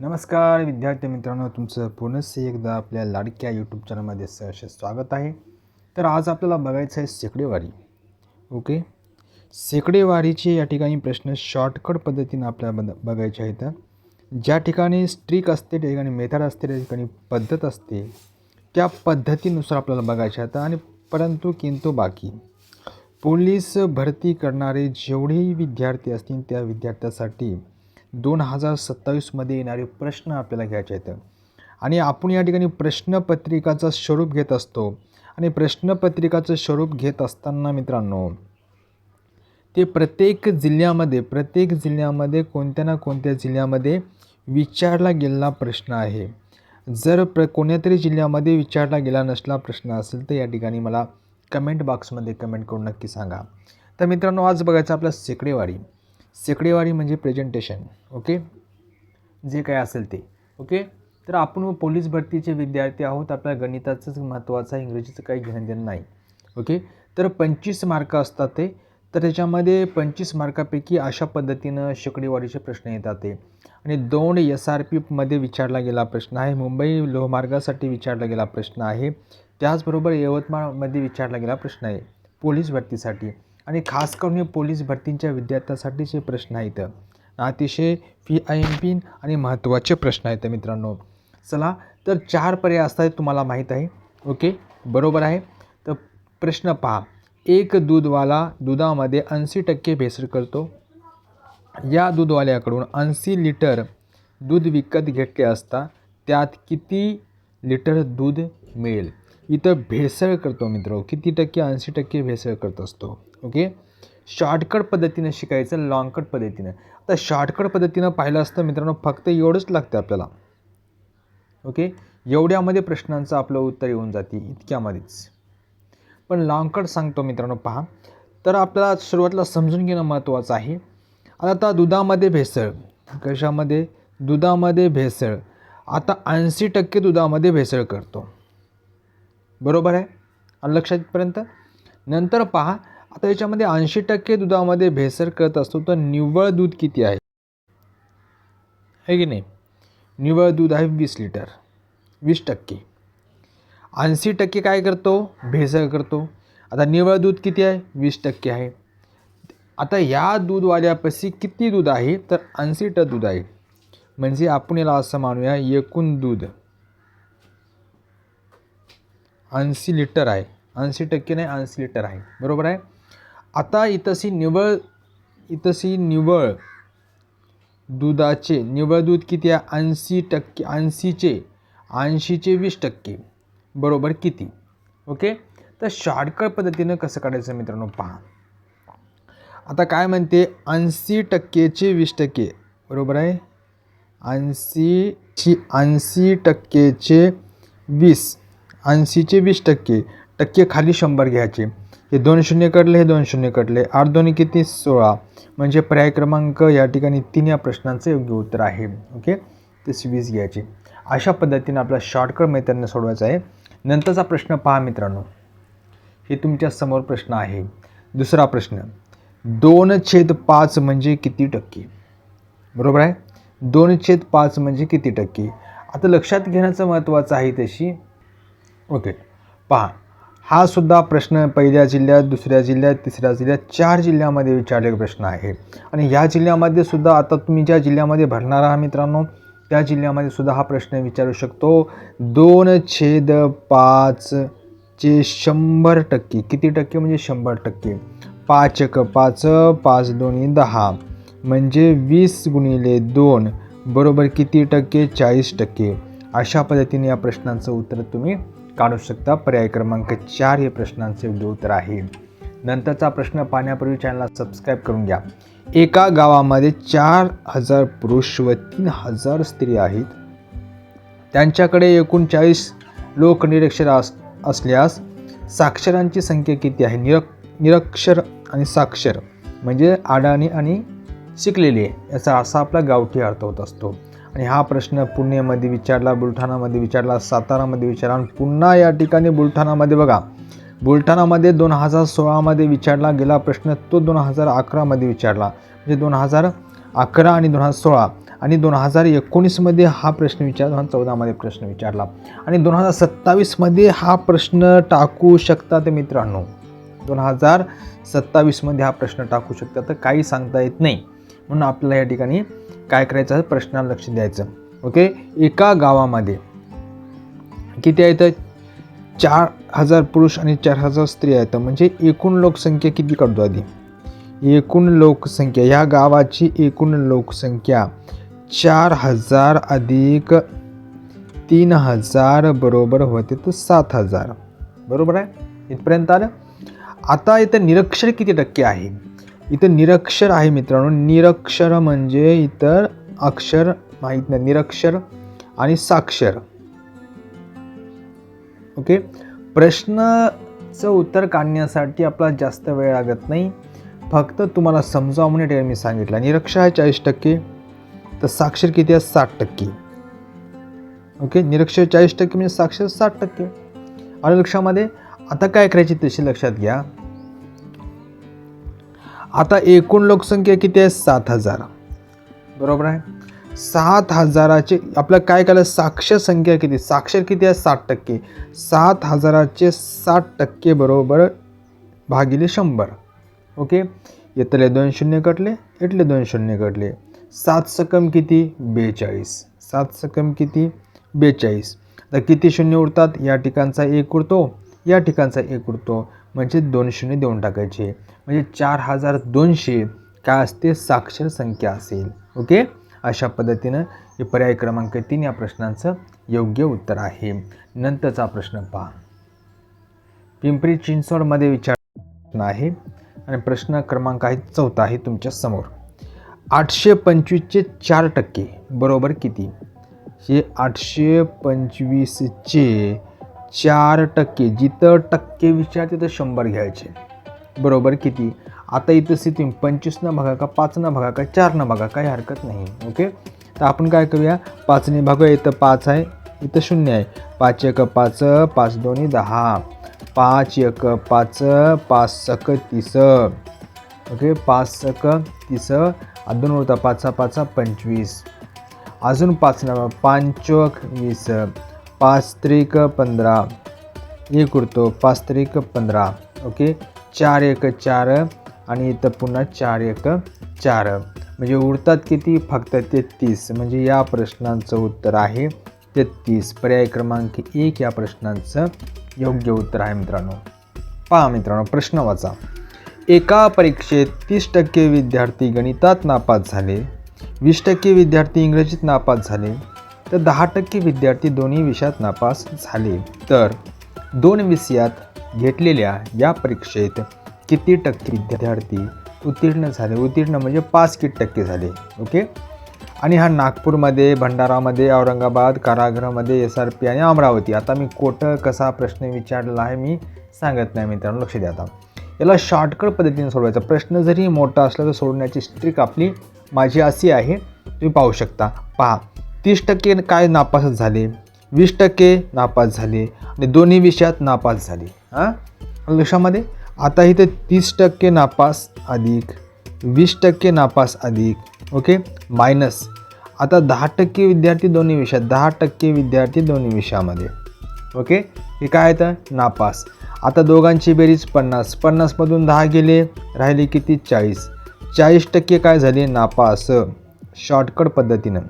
नमस्कार विद्यार्थी मित्रांनो, तुमचं पुनश्च एकदा आपल्या लाडक्या यूट्यूब चॅनलमध्ये सहर्ष स्वागत आहे. तर आज आपल्याला बघायचं आहे शेकडेवारी. ओके, शेकडेवारीचे या ठिकाणी प्रश्न शॉर्टकट पद्धतीनं आपल्याला बघायचे आहेत. ज्या ठिकाणी स्ट्रिक असते, त्या ठिकाणी मेथड असते, त्या ठिकाणी पद्धत असते, त्या पद्धतीनुसार आपल्याला बघायचे आहेत. आणि परंतु किंतु बाकी पोलीस भरती करणारे जेवढेही विद्यार्थी असतील त्या विद्यार्थ्यासाठी 2027मध्ये येणारे प्रश्न आपल्याला घ्यायचे आहेत. आणि आपण या ठिकाणी प्रश्नपत्रिकाचं स्वरूप घेत असतो. आणि प्रश्नपत्रिकाचं स्वरूप घेत असताना मित्रांनो, ते प्रत्येक जिल्ह्यामध्ये कोणत्या ना कोणत्या जिल्ह्यामध्ये विचारला गेलेला प्रश्न आहे. जर कोणत्यातरी जिल्ह्यामध्ये विचारला गेला नसला प्रश्न असेल तर या ठिकाणी मला कमेंट बॉक्समध्ये कमेंट करून नक्की सांगा. तर मित्रांनो, आज बघायचं आपलं शेकडेवारी म्हणजे प्रेझेंटेशन. ओके, जे काय असेल ते. ओके, तर आपण पोलीस भरतीचे विद्यार्थी आहोत. आपल्याला गणिताचंच महत्त्वाचं आहे, इंग्रजीचं काही घेणं देणं नाही. ओके, तर 25 मार्क असतात ते. तर त्याच्यामध्ये 25 मार्कापैकी अशा पद्धतीनं शेकडेवारीचे प्रश्न येतात ते. आणि 2 SRPमध्ये विचारला गेला प्रश्न आहे. मुंबई लोहमार्गासाठी विचारला गेला प्रश्न आहे. त्याचबरोबर यवतमाळमध्ये विचारला गेला प्रश्न आहे पोलीस भरतीसाठी. आणि खास करून हे पोलीस भरतींच्या विद्यार्थ्यांसाठीचे प्रश्न आहेत. अतिशय VIP आणि महत्त्वाचे प्रश्न आहेत मित्रांनो. चला, तर 4 पर्याय असतात, तुम्हाला माहीत आहे. ओके, बरोबर आहे. तर प्रश्न पहा. एक दूधवाला दुधामध्ये 80% भेसळ करतो. या दूधवाल्याकडून 80 लिटर दूध विकत घेतले असता त्यात किती लिटर दूध मिळेल? इथं भेसळ करतो मित्र. किती टक्के? 80% भेसळ करत असतो. ओके, शॉर्टकट पद्धतीनं शिकायचं, लॉंगकट पद्धतीनं. आता शॉर्टकट पद्धतीनं पाहिलं असतं मित्रांनो, फक्त एवढंच लागतं आपल्याला. ओके, एवढ्यामध्ये प्रश्नांचं आपलं उत्तर येऊन जाते, इतक्यामध्येच. पण लॉंगकट सांगतो मित्रांनो, पहा. तर आपल्याला सुरुवातीला समजून घेणं महत्त्वाचं आहे. आता दुधामध्ये भेसळ, कशामध्ये? दुधामध्ये भेसळ. आता 80% दुधामध्ये भेसळ करतो, बरोबर आहे? लक्षात इथपर्यंत. नंतर पहा, आता याच्यामध्ये 80% दुधामध्ये भेसळ करत असतो, तर निव्वळ दूध किती आहे की नाही? निव्वळ दूध आहे 20 लिटर. 20%. 80% काय करतो? भेसळ करतो. आता निव्वळ दूध किती आहे? 20% आहे. आता या दूधवाल्यापाशी किती दूध आहे? तर 80 दूध आहे. म्हणजे आपण याला असं मानूया, एकूण दूध 80 लिटर आहे. 80% नाही, 80 लिटर आहे, बरोबर आहे. आता इथंशी निव्वळ दुधाचे निव्वळ दूध किती आहे? 80%. 80चे 20%, बरोबर किती? ओके, तर शॉर्टकट पद्धतीनं कसं काढायचं मित्रांनो, पहा. आता काय म्हणते? 80%चे 20%, बरोबर आहे. 80%चे 20, 80चे 20%. टक्के खाली 100 घ्यायचे. हे 2 शून्य कटले, हे 2 शून्य कटले. 8 2 किती? 16. म्हणजे पर्याय क्रमांक या ठिकाणी 3 या प्रश्नांचं योग्य उत्तर आहे. ओके, ते 20 घ्यायचे. अशा पद्धतीने आपला शॉर्टकट मेथडने सोडवायचा आहे. नंतरचा प्रश्न पहा मित्रांनो, हे तुमच्या समोर प्रश्न आहे. दुसरा प्रश्न, 2/5 म्हणजे किती टक्के? बरोबर आहे. 2/5 म्हणजे किती टक्के? आता लक्षात घेण्याचं महत्त्वाचं आहे तशी. ओके, पहा. हा सुद्धा प्रश्न पहिल्या जिल्ह्यात, दुसऱ्या जिल्ह्यात, तिसऱ्या जिल्ह्यात, 4 जिल्ह्यामध्ये विचारलेला प्रश्न आहे. आणि ह्या जिल्ह्यामध्ये सुद्धा, आता तुम्ही ज्या जिल्ह्यामध्ये भरणार आहात मित्रांनो, त्या जिल्ह्यामध्ये सुद्धा हा प्रश्न विचारू शकतो. 2/5चे 100%. किती टक्के? म्हणजे 100%. 5 × 5, 5 2 10, म्हणजे 20 × 2, बरोबर किती टक्के? 40%. अशा पद्धतीने या प्रश्नांचं उत्तर तुम्ही काढू शकता. पर्याय क्रमांक 4 हे प्रश्नांचे योग्य उत्तर आहे. नंतरचा प्रश्न पाहण्यापूर्वी चॅनलला सबस्क्राईब करून घ्या. एका गावामध्ये 4000 पुरुष व 3000 स्त्री आहेत. त्यांच्याकडे एकूण 40 लोक निरक्षर असल्यास साक्षरांची संख्या किती आहे? निरक्षर आणि साक्षर म्हणजे अडाणी आणि शिकलेली आहे, याचा असा आपला गावठी अर्थ होत असतो. आणि हा प्रश्न पुण्यामध्ये विचारला, बुलढाणामध्ये विचारला, सातारामध्ये विचारला, आणि पुन्हा या ठिकाणी बुलढाणामध्ये बघा. बुलढाणामध्ये 2016मध्ये विचारला गेला प्रश्न, तो 2011मध्ये विचारला. म्हणजे 2011 आणि 2016 आणि 2019मध्ये हा प्रश्न विचारला, 2014मध्ये प्रश्न विचारला आणि 2027मध्ये हा प्रश्न टाकू शकतात मित्रांनो. 2027मध्ये हा प्रश्न टाकू शकतात, तर काही सांगता येत नाही. म्हणून आपल्याला या ठिकाणी काय करायचं आहे, प्रश्नाला लक्ष द्यायचं. ओके, एका गावामध्ये किती आहेत, 4000 पुरुष आणि 4000 स्त्रिया आहेत. म्हणजे एकूण लोकसंख्या किती काढतो आधी, एकूण लोकसंख्या, ह्या गावाची एकूण लोकसंख्या 4000 अधिक 3000 बरोबर होते तर 7000. बरोबर आहे, इथपर्यंत आलं. आता इथं निरक्षर किती टक्के आहे, इथं निरक्षर आहे मित्रांनो. निरक्षर म्हणजे इतर अक्षर माहीत नाही, निरक्षर आणि साक्षर. ओके, प्रश्नाचं उत्तर काढण्यासाठी आपला जास्त वेळ लागत नाही, फक्त तुम्हाला समजावं म्हणून मी सांगितलं. निरक्षर आहे 40%, तर साक्षर किती आहे, 60%. ओके, निरक्षर 40% म्हणजे साक्षर 60%. आणि लक्षामध्ये आता काय करायची तशी लक्षात घ्या. आता एकूण लोकसंख्या किती आहे, 7000. बरोबर आहे, 7000चे आपलं काय केलं, साक्षर संख्या किती, साक्षर किती आहे, 60%. 7000चे 60% बरोबर भागिले 100. ओके, इथले 2 शून्य कटले, इथले 2 शून्य कटले. 7 सकम किती, 42. 7 सकम किती, 42. तर किती शून्य उरतात, या ठिकाणचा 1 उरतो, या ठिकाणचा 1 उरतो, म्हणजे 2 शून्य देऊन टाकायचे. म्हणजे 4200 काय असते, साक्षर संख्या असेल. ओके, अशा पद्धतीनं हे पर्याय क्रमांक 3 या प्रश्नांचं योग्य उत्तर आहे. नंतरचा प्रश्न पहा. पिंपरी चिंचवडमध्ये विचारला आहे आणि प्रश्न क्रमांक आहे 4 आहे तुमच्या समोर. 825चे 4% बरोबर किती. हे 825चे 4%, जिथं टक्के विचारते तर 100 घ्यायचे. बरोबर किती. आता इथं स्थिती 25 न भागा का 5 न भागा का 4 न भागा, काही हरकत नाही. ओके, तर आपण काय करूया, 5 ने भागूया. इथं 5 आहे, इथं 0 आहे. 5 1 5, 5 2 10, 5 1 5, 5 सक 30. ओके, 5 सक 30, अजून होता 5 5 25, अजून 5 न 5 चौक 20, 5 त्रिक 15, 1 उरतो, 5 त्रिक 15. ओके, 4 1 4 आणि इथं पुन्हा 4 1 4, म्हणजे उरतात किती, फक्त 33. म्हणजे या प्रश्नांचं उत्तर आहे 33. पर्याय क्रमांक 1 या प्रश्नांचं योग्य उत्तर आहे मित्रांनो. पहा मित्रांनो, प्रश्न वाचा. एका परीक्षेत 30% विद्यार्थी गणितात नापास झाले, 20% विद्यार्थी इंग्रजीत नापास झाले, तर 10% विद्यार्थी दोन्ही विषयात नापास झाले. तर 2 विषयात घेतलेल्या या परीक्षेत किती टक्के विद्यार्थी उत्तीर्ण झाले. उत्तीर्ण म्हणजे पास किती टक्के झाले. ओके, आणि हा नागपूरमध्ये, भंडारामध्ये, औरंगाबाद, कारागृहामध्ये, SRP आणि अमरावती. आता मी कोठं कसा प्रश्न विचारलेला आहे मी सांगत नाही मित्रांनो, लक्ष द्या. आता याला शॉर्टकट पद्धतीने सोडवायचा. प्रश्न जरी मोठा असला तर सोडण्याची ट्रिक आपली माझी अशी आहे, तुम्ही पाहू शकता. पहा, 30% काय नापास झाले, 20% नापास झाले आणि दोन्ही विषयात नापास झाले. लक्षामध्ये आता इथे 30% नापास अधिक 20% नापास अधिक, ओके, मायनस. आता 10% विद्यार्थी दोन्ही विषयात, 10% विद्यार्थी दोन्ही विषयामध्ये. ओके, हे काय येतं, नापास. आता दोघांची बेरीज 50, 50मधून 10 गेले, राहिले किती, 40. 40% काय झाले, नापास. शॉर्टकट पद्धतीनं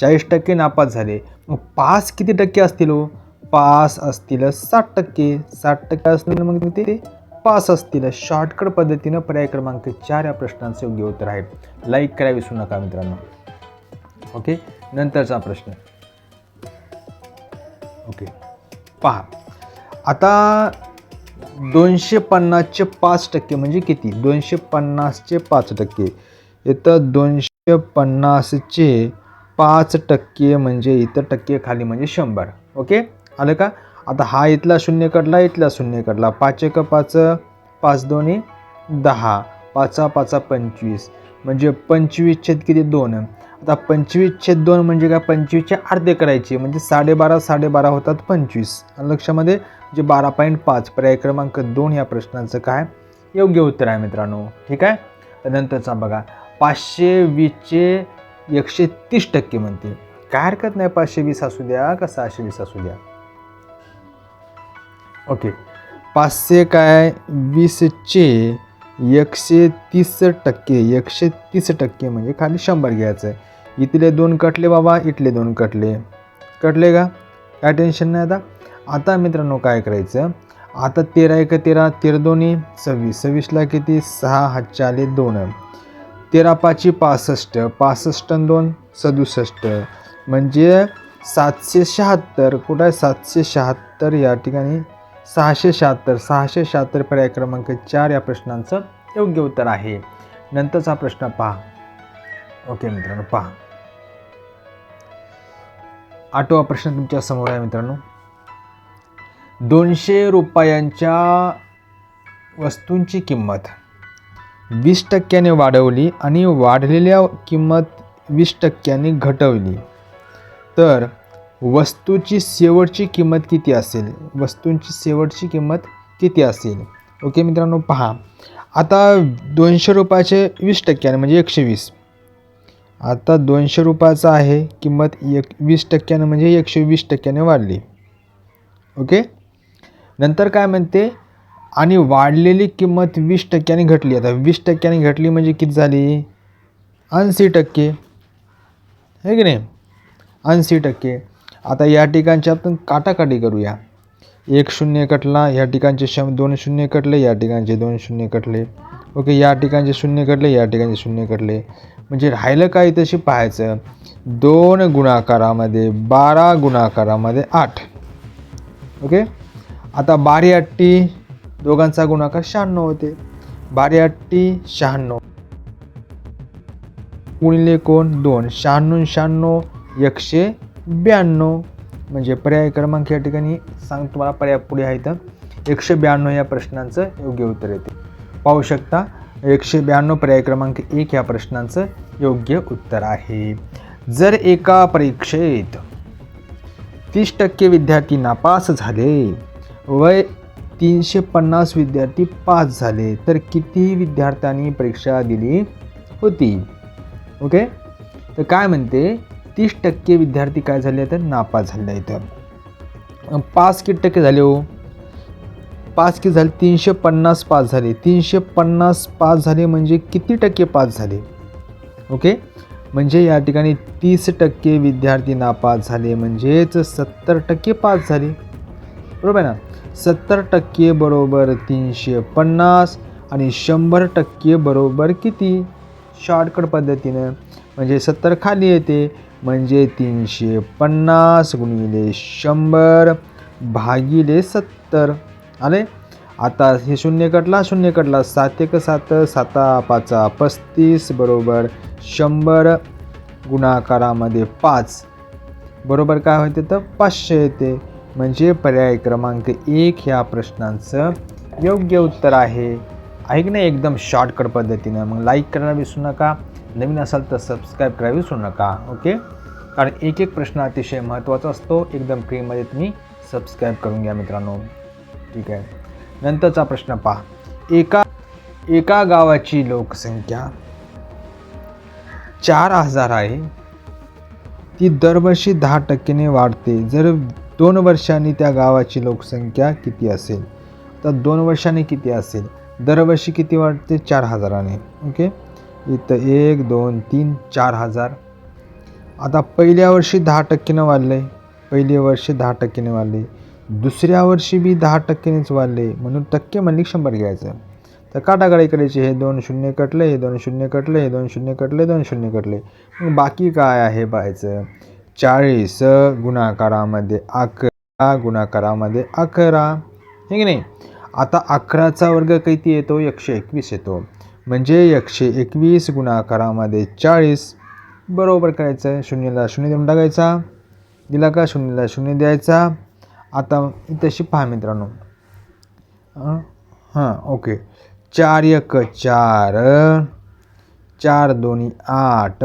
40% नापास झाले. मग पास किती टक्के असतील हो, पास असतील 60%. 60% असतील मग ते पास असतील. शॉर्टकट पद्धतीनं पर्याय क्रमांक 4 या प्रश्नांचं योग्य उत्तर आहे. लाईक करायला विसरू नका मित्रांनो. ओके, नंतरचा प्रश्न. ओके, पहा. आता 250चे 5% म्हणजे किती, 250चे 5%. इथं 250चे 5% म्हणजे इथं टक्के खाली म्हणजे 100. ओके, आलं का. आता हा इथला शून्य काढला, इथला शून्य काढला. 5 1 5, 5 2 10, 5 5 25, म्हणजे 25 किती 2. आता 25/2 म्हणजे काय, 25चे अर्धे करायचे म्हणजे 12.5 12.5 होतात 25. लक्षामध्ये म्हणजे 12.5. पर्याय क्रमांक 2 या प्रश्नांचं काय योग्य उत्तर आहे मित्रांनो. ठीक आहे. तर नंतरचा बघा, 520चे 130% म्हणते. काय हरकत नाही, 520 असू द्या का 620 असू द्या. ओके, 500 काय 20चे 130%, 130% म्हणजे खाली 100 घ्यायचं आहे. इथले 2 कटले बाबा, इथले 2 कटले, कटले का? काय टेन्शन नाही. आता मित्रांनो काय करायचं, आता 13 1 13, 13 2 26, 26ला किती 6 हातच्या आले 2, 13 5 65, 65 आणि 2 67, म्हणजे 776. कुठं आहे 776? या ठिकाणी 676, 676 पर्याय क्रमांक 4 या प्रश्नांचं योग्य उत्तर आहे. नंतरचा प्रश्न पहा. ओके मित्रांनो, पहा 8वा प्रश्न तुमच्या समोर आहे मित्रांनो. 200 रुपयांच्या वस्तूंची किंमत 20% वाढवली आणि वाढलेल्या किंमत 20% घटवली तर वस्तूची शेवटची किंमत किती असेल? वस्तूंची शेवटची किंमत किती असेल? ओके मित्रांनो, पहा आता 200 रुपयाचे 20% म्हणजे 120. आता 200 रुपयाचा आहे, किंमत 20% म्हणजे 120% वाढली. ओके, नंतर काय म्हणते, आणि वाढलेली किंमत 20% घटली. आता 20% घटली म्हणजे किती झाली? 80%, आहे की नाही? 80%. आता या ठिकाणची आपण काटाकाटी करूया. 1 0 कटला, या ठिकाणचे 2 0 कटले, या ठिकाणचे 2 0 कटले. ओके, या ठिकाणचे 0 कटले, या ठिकाणचे 0 कटले. म्हणजे राहिलं काय तशी पाहायचं, 2 गुणाकारामध्ये 12, गुणाकारामध्ये 8. ओके, आता 12 8 दोघांचा गुणाकार 96 होते. 12 8 96 गुणिले कोण 2, 96 192. म्हणजे पर्याय क्रमांक या ठिकाणी सांग तुम्हाला, पर्याय पुढे आहे तर 192 या प्रश्नांचं योग्य उत्तर येते. पाहू शकता 192 पर्याय क्रमांक 1 या प्रश्नांचं योग्य उत्तर आहे. जर एका परीक्षेत 30% विद्यार्थी नापास झाले व 350 विद्यार्थी पास झाले तर किती विद्यार्थ्यांनी परीक्षा दिली होती? ओके, तर काय म्हणते, 30% विद्यार्थी काय झाले तर नापास झाले. इथं पास किती टक्के झाले हो? पास किती झाले? 350 पास झाले. 350 पास झाले म्हणजे किती टक्के पास झाले? ओके, म्हणजे या ठिकाणी 30% विद्यार्थी नापास झाले म्हणजेच 70% पास झाले. बरोबर ना? 70% बरोबर 350 आणि 100% बरोबर किती? शॉर्टकट पद्धतीनं म्हणजे 70 खाली येते, म्हणजे 350 गुणिले 100 भागिले 70 आले. आता हे 0 कटला, 0 कटला, 7 1 7, 7 5 35 बरोबर 100 गुणाकारामध्ये 5 बरोबर काय होते तर 500 येते. म्हणजे पर्याय क्रमांक 1 ह्या प्रश्नांचं योग्य उत्तर आहे. ऐक नाही, एकदम शॉर्टकट पद्धतीनं. मग लाईक करायला विसरू नका, नवीन असाल तर सबस्क्राईब करायला विसरू नका. ओके, कारण एक एक प्रश्न अतिशय महत्त्वाचा असतो. एकदम फ्रीमध्ये तुम्ही सबस्क्राईब करून घ्या मित्रांनो. ठीक आहे, नंतरचा प्रश्न पहा. एका गावाची लोकसंख्या 4000 आहे, ती दरवर्षी 10% वाढते. जर 2 वर्षांनी त्या गावाची लोकसंख्या किती असेल? तर 2 वर्षांनी किती असेल? दरवर्षी किती वाढते? 4000ने. ओके, इथं 1 2 3 4000. आता पहिल्या वर्षी 10%ने वाढले, पहिल्या वर्षी 10%ने वाढले, दुसऱ्या वर्षी बी 10%नेच वाढले, म्हणून टक्के म्हणले 100 घ्यायचं. तर काटाकाटी करायची. हे 2 0 कटले, हे 2 0 कटले, हे 2 0 कटले, 2 0 कटले. मग बाकी काय आहे पाहायचं. 40 गुणाकारामध्ये 11, गुणाकारामध्ये 11, हे की नाही? आता 11चा वर्ग किती येतो? 121 येतो. म्हणजे 121 गुणाकारामध्ये 40 बरोबर करायचं. 0ला 0 देऊन टाकायचा, दिला का? 0ला 0 द्यायचा. आता तशी पहा मित्रांनो. ओके, 4 1 4, 4 2 8,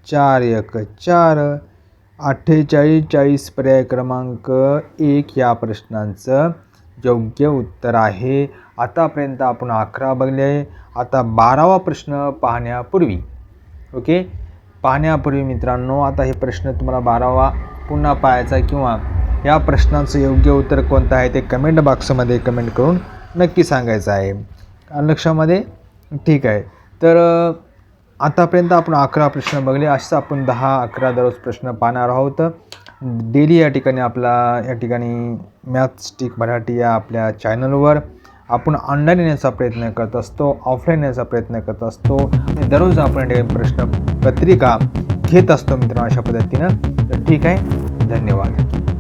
4 1 4, 48 40 पर्याय क्रमांक 1 या प्रश्नांचं योग्य उत्तर आहे. आतापर्यंत आपण 11 बघले. आता 12वा प्रश्न पाहण्यापूर्वी ओके, पाहण्यापूर्वी मित्रांनो, आता हे प्रश्न तुम्हाला 12वा पुन्हा पाहायचा किंवा या प्रश्नांचं योग्य उत्तर कोणतं आहे ते कमेंट बॉक्समध्ये कमेंट करून नक्की सांगायचं आहे. लक्षामध्ये? ठीक आहे. तर आतापर्यंत आपण 11 प्रश्न बघले. असेच आपण 10-11 दररोज प्रश्न पाहणार आहोत. डेली या ठिकाणी या ठिकाणी मॅथस्टिक मराठी या आपल्या चॅनलवर आपण ऑनलाईन येण्याचा प्रयत्न करत असतो, ऑफलाईन येण्याचा प्रयत्न करत असतो आणि दररोज आपण प्रश्नपत्रिका घेत असतो मित्रांनो अशा पद्धतीनं. तर ठीक आहे. धन्यवाद.